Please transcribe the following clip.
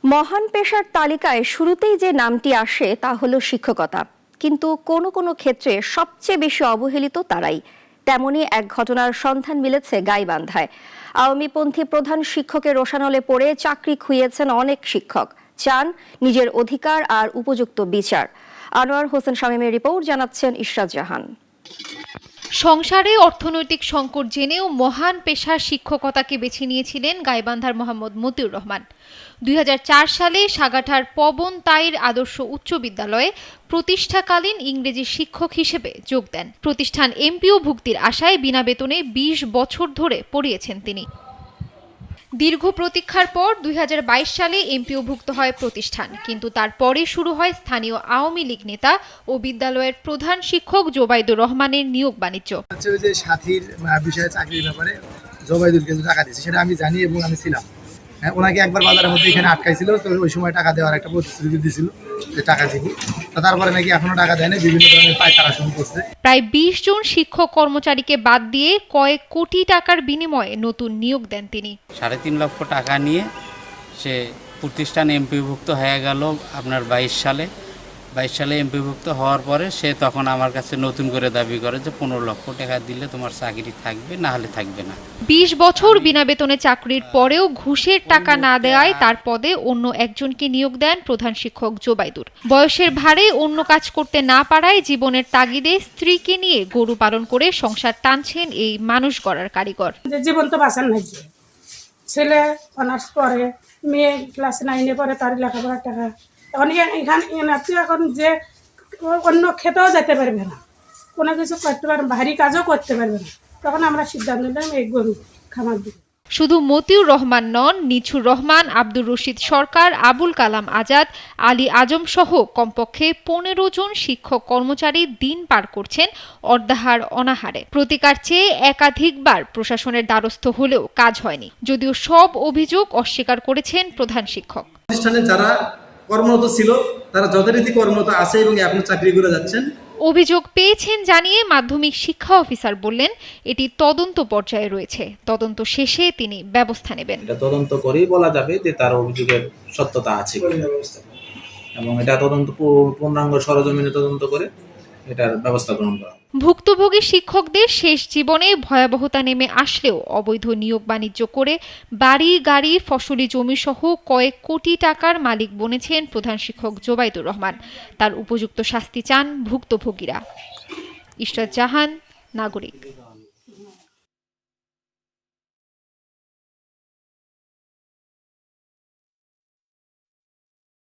মহান পেশার তালিকায় শুরুতেই যে নামটি আসে তা হলো শিক্ষকতা। কিন্তু কোনো কোনো ক্ষেত্রে সবচেয়ে বেশি অবহেলিত তারাই। তেমনই এক ঘটনার সন্ধান মিলেছে গাইবান্ধায়। আওয়ামীপন্থী প্রধান শিক্ষকের রোষানলে পড়ে চাকরি খুইয়েছেন অনেক শিক্ষক, চান নিজের অধিকার আর উপযুক্ত বিচার। আনোয়ার হোসেন শামীমের রিপোর্ট, জানাচ্ছেন ইশরাত জাহান। সংসারে অর্থনৈতিক সংকট জেনেও মহান পেশার শিক্ষকতাকে বেছে নিয়েছিলেন গাইবান্ধার মোহাম্মদ মতিউর রহমান। 2004 সালে সাগাঠার পবন তাইর আদর্শ উচ্চ বিদ্যালয়ে প্রতিষ্ঠাকালীন ইংরেজি শিক্ষক হিসেবে যোগ দেন। প্রতিষ্ঠান এমপিও ভুক্তির আশায় বিনা বেতনে 20 বছর ধরে পড়িয়েছেন তিনি। দীর্ঘ প্রতীক্ষার পর 2022 সালে এমপিওভুক্ত হয় প্রতিষ্ঠান, কিন্তু তারপরে শুরু হয় স্থানীয় আওয়ামী লীগ নেতা ও বিদ্যালয়ের প্রধান শিক্ষক জোবাইদুর রহমানের নিয়োগ বাণিজ্য। সাথীর বিষয়ে চাকরির ব্যাপারে জোবাইদুরকে টাকা দিয়েছে সেটা আমি জানি এবং আমি ছিলাম। ওনাকে একবার বাজারের মধ্যে এখানে আটকাইছিল, তো ওই সময় টাকা দেওয়ার একটা প্রতিশ্রুতি দিয়েছিল যে টাকা দিব। তারপরে নাকি এখনো টাকা দেয়নি, বিভিন্ন ধরনের পায়তারা শুরু করছে। প্রায় 20 জন শিক্ষক কর্মচারীকে বাদ দিয়ে কয়েক কোটি টাকার বিনিময়ে নতুন নিয়োগ দেন তিনি। 3.5 লক্ষ টাকা নিয়ে সে প্রতিষ্ঠান এমপিভুক্ত হয়ে গেল আপনার 22 সালে এমপিভুক্ত হওয়ার পরে সে তখন আমার কাছে নতুন করে দাবি করে যে 15 লক্ষ টাকা দিলে তোমার চাকরি থাকবে, না হলে থাকবে না। 20 বছর বিনা বেতনে চাকরির পরেও ঘুষের টাকা না দেওয়ায় তার পদে অন্য একজনকে নিয়োগ দেন প্রধান শিক্ষক জোবাইদুর। বয়সের ভারে অন্য কাজ করতে না পারায় জীবনের তাগিদে স্ত্রীকে নিয়ে গরু পালন করে সংসার টানছেন এই মানুষ গড়ার কারিগর। জীবন তো বাঁচান নাই, ছেলে অনার্স পরে, মেয়ে ক্লাস 9-এ পরে, তার লেখাপড়ার টাকা এখন যে অন্য খেতেও যেতে পারবে না, কোনো কিছু করতে পারবে, ভারী কাজও করতে পারবে না। তখন আমরা সিদ্ধান্ত নিলাম এই গরু খামার দিব। শুধু মতিউর রহমান নন, নিছুর রহমান, আব্দুর রশিদ সরকার, আবুল কালাম আজাদ, আলী আজম সহ কমপক্ষে 15 জন শিক্ষক কর্মচারী দিন পার করছেন অর্ধাহার অনাহারে। প্রতিকার চেয়ে একাধিকবার প্রশাসনের দ্বারস্থ হলেও কাজ হয়নি, যদিও সব অভিযোগ অস্বীকার করেছেন প্রধান শিক্ষক। প্রতিষ্ঠানে যারা কর্মরত ছিল তারা যথারীতি কর্মরত আছে এবং এখন চাকরি করে যাচ্ছেন। অভিযোগ পেয়েছেন জানিয়ে মাধ্যমিক শিক্ষা অফিসার বললেন এটি তদন্ত পর্যায়ে রয়েছে, তদন্ত শেষে তিনি ব্যবস্থা নেবেন। এটা তদন্ত করেই বলা যাবে যে তার অভিযোগের সত্যতা আছে এবং এটা তদন্ত পূর্ণাঙ্গ সরজমিনে তদন্ত করে এটার ব্যবস্থা গ্রহণ করা। ভুক্তভোগী শিক্ষকদের শেষ জীবনে ভয়াবহতা নেমে আসলেও অবৈধ নিয়োগ বাণিজ্য করে বাড়ি গাড়ি ফসলি জমি সহ কয়েক কোটি টাকার মালিক বনেছেন প্রধান শিক্ষক জোবাইদুর রহমান। তার উপযুক্ত শাস্তি চান ভুক্তভোগীরা। ইশরাত জাহান, নাগরিক।